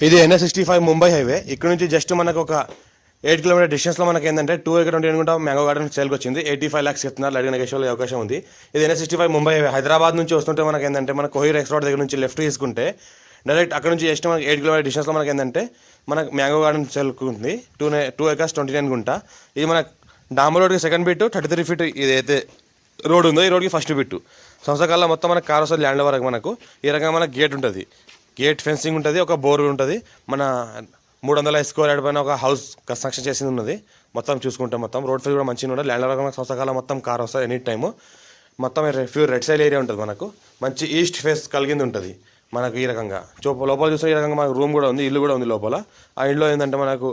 ఇది NH65 Mumbai highway. ఇక్కడ నుంచి జస్ట్ మనకు ఒక 8 కిలోమీటర్ డిస్టెన్స్లో మనకి ఏంటంటే 2 acre 20 గుంట మ్యాంగో గార్డెన్ సేల్కి వచ్చింది. 85 lakhs చెప్తున్నారు. లైట్ నెగోషియబుల్ అవకాశం ఉంది. ఇది NH65 ముంబై హైవే. హైదరాబాద్ నుంచి వస్తుంటే మనకి ఏంటంటే మన కోహిర్ ఎక్స్ రోడ్ దగ్గర నుంచి లెఫ్ట్ తీసుకుంటే డైరెక్ట్ అక్కడ నుంచి జస్ట్ మనకి 8 కిలోమీటర్ డిస్టెన్స్లో మనకి ఏంటంటే మనకు మ్యాంగో గార్డెన్ సేల్కి ఉంది. 2 acres 29 గుంట. ఇది మన డాంబర్ రోడ్కి సెకండ్ బిట్, 33 feet ఇదైతే రోడ్ ఉందో ఈ రోడ్కి ఫస్ట్ బిట్టు. సంవత్సరాల మొత్తం మనకు కార్ వస్తుంది ల్యాండ్ వరకు. మనకు ఈ రకంగా మనకు గేట్ ఉంటుంది, గేట్ ఫెన్సింగ్ ఉంటుంది, ఒక బోర్ ఉంటుంది. మన 300 square యార్డ్ పైన ఒక హౌస్ కన్స్ట్రక్షన్ చేసింది ఉన్నది. మొత్తం చూసుకుంటే మొత్తం రోడ్ ఫీల్ కూడా మంచిగా ఉంటుంది. ల్యాండ్ వరకు సంవత్సరాల మొత్తం కార్ వస్తుంది ఎనీ టైము. మొత్తం ప్యూర్ రెడ్ సైడ్ ఏరియా ఉంటుంది. మనకు మంచి ఈస్ట్ ఫేస్ కలిగింది ఉంటుంది మనకు. ఈ రకంగా లోపల చూస్తే ఈ రకంగా మనకు రూమ్ కూడా ఉంది, ఇల్లు కూడా ఉంది లోపల. ఆ ఇంట్లో ఏంటంటే మనకు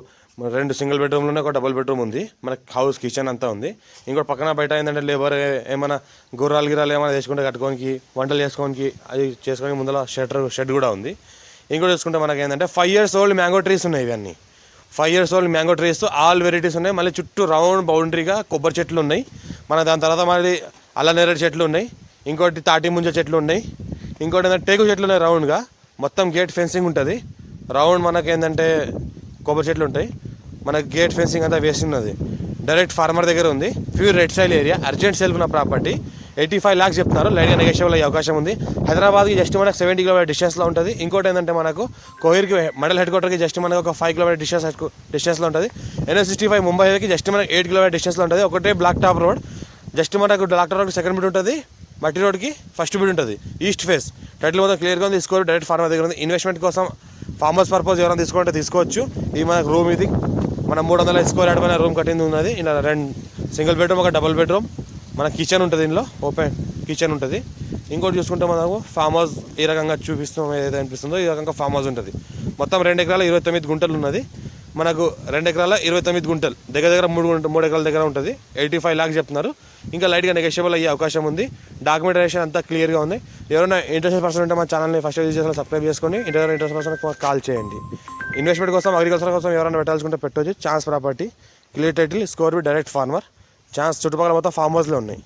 2 సింగిల్ బెడ్రూమ్లు ఉన్నాయి, ఒక డబుల్ బెడ్రూమ్ ఉంది. మనకి హౌస్ కిచెన్ అంతా ఉంది. ఇంకోటి పక్కన బయట ఏంటంటే లేబర్ ఏమైనా గుర్రాలు ఏమైనా తెచ్చుకుంటే కట్టుకోనికి, వంటలు చేసుకోనికి, అది చేసుకోనికి ముందర షెడ్ కూడా ఉంది. ఇంకోటి చూసుకుంటే మనకి ఏంటంటే 5 years old మ్యాంగో ట్రీస్ ఉన్నాయి. ఇవన్నీ 5 years old mango trees, all varieties ఉన్నాయి. మళ్ళీ చుట్టూ రౌండ్ బౌండరీగా కొబ్బరి చెట్లు ఉన్నాయి. మన దాని తర్వాత మళ్ళీ అల్ల నేరేడు చెట్లు ఉన్నాయి. ఇంకోటి తాటి ముంజ చెట్లు ఉన్నాయి. ఇంకోటి ఏంటంటే టేకు చెట్లు ఉన్నాయి రౌండ్గా. మొత్తం గేట్ ఫెన్సింగ్ ఉంటుంది రౌండ్. మనకి ఏంటంటే కొబ్బరి చెట్లు ఉంటాయి. మనకి గేట్ ఫెన్సింగ్ అంతా వేసి ఉన్నది. డైరెక్ట్ ఫార్మర్ దగ్గర ఉంది. Pure red సైల్ area, urgent sale ఉన్న ప్రాపర్టీ. 85 lakhs చెప్తున్నారు. లైట్గా నెగోషియబుల్ అయ్యే అవకాశం ఉంది. హైదరాబాద్కి జస్ట్ మనకు 70 kilometer డిస్టెన్స్లో ఉంటుంది. ఇంకోటి ఏంటంటే మనకు కోహిర్కి మండల్ హెడ్ క్వార్టర్కి జస్ట్ మనకు ఒక 5 kilometer డిస్టెన్స్లో ఉంటుంది. NH65 ముంబై హైవేకి జస్ట్ మనకు 8 kilometer డిస్టెన్స్లో ఉంటుంది. ఒకటే బ్లాక్ టాప్ రోడ్. జస్ట్ మనకు బ్లాక్ టాప్ రోడ్కి సెకండ్ బిట్ ఉంటుంది, మట్టి రోడ్కి ఫస్ట్ బిట్ ఉంటుంది. ఈస్ట్ ఫేస్ టైటిల్ మొత్తం క్లియర్గా ఉంది. తీసుకోరు డైరెక్ట్ ఫార్మర్ దగ్గర ఉంది. ఇన్వెస్ట్మెంట్ కోసం ఫార్మర్స్ పర్పస్ ఎవరైనా తీసుకుంటే తీసుకోవచ్చు. ఇది మనకు రూమ్, ఇది మన 300 square యార్డ్ పైన రూమ్ కట్టింది ఉన్నది. ఇలా 2 సింగిల్ బెడ్రూమ్, ఒక డబుల్ బెడ్రూమ్. మన కిచెన్ ఉంటుంది, దీనిలో ఓపెన్ కిచెన్ ఉంటుంది. ఇంకోటి చూసుకుంటే మనకు ఫామ్ హౌస్ ఈ రకంగా చూపిస్తాం, ఏదైతే అనిపిస్తుందో ఈ రకంగా ఫామ్ హౌస్ ఉంటుంది. మొత్తం 2 acres 29 గుంటలు ఉన్నది. మనకు 2 acres 29 గుంటలు, దగ్గర 3 acres దగ్గర ఉంటుంది. 85 lakhs చెప్తున్నారు. ఇంకా లైట్గా నెగోషియబుల్ అయ్యే అవకాశం ఉంది. డాక్యుమెంటేషన్ అంతా క్లియర్గా ఉంది. ఎవరైనా ఇంట్రెస్టెడ్ పర్సన్ ఉంటే మా ఛానల్ని ఫస్ట్ విజిట్ చేసి సబ్స్క్రైబ్ చేసుకోండి. ఇంట్రెస్ట్ పర్సన్ కాల్ చేయండి. ఇన్వెస్ట్మెంట్ కోసం, అగ్రికల్చర్ కోసం ఎవరైనా పెట్టాల్సుకుంటే పెట్టవచ్చు. Chance property, clear title, score B, direct farmer. Chance చుట్టుపక్కల మొత్తం ఫామ్ హౌస్లో ఉన్నాయి.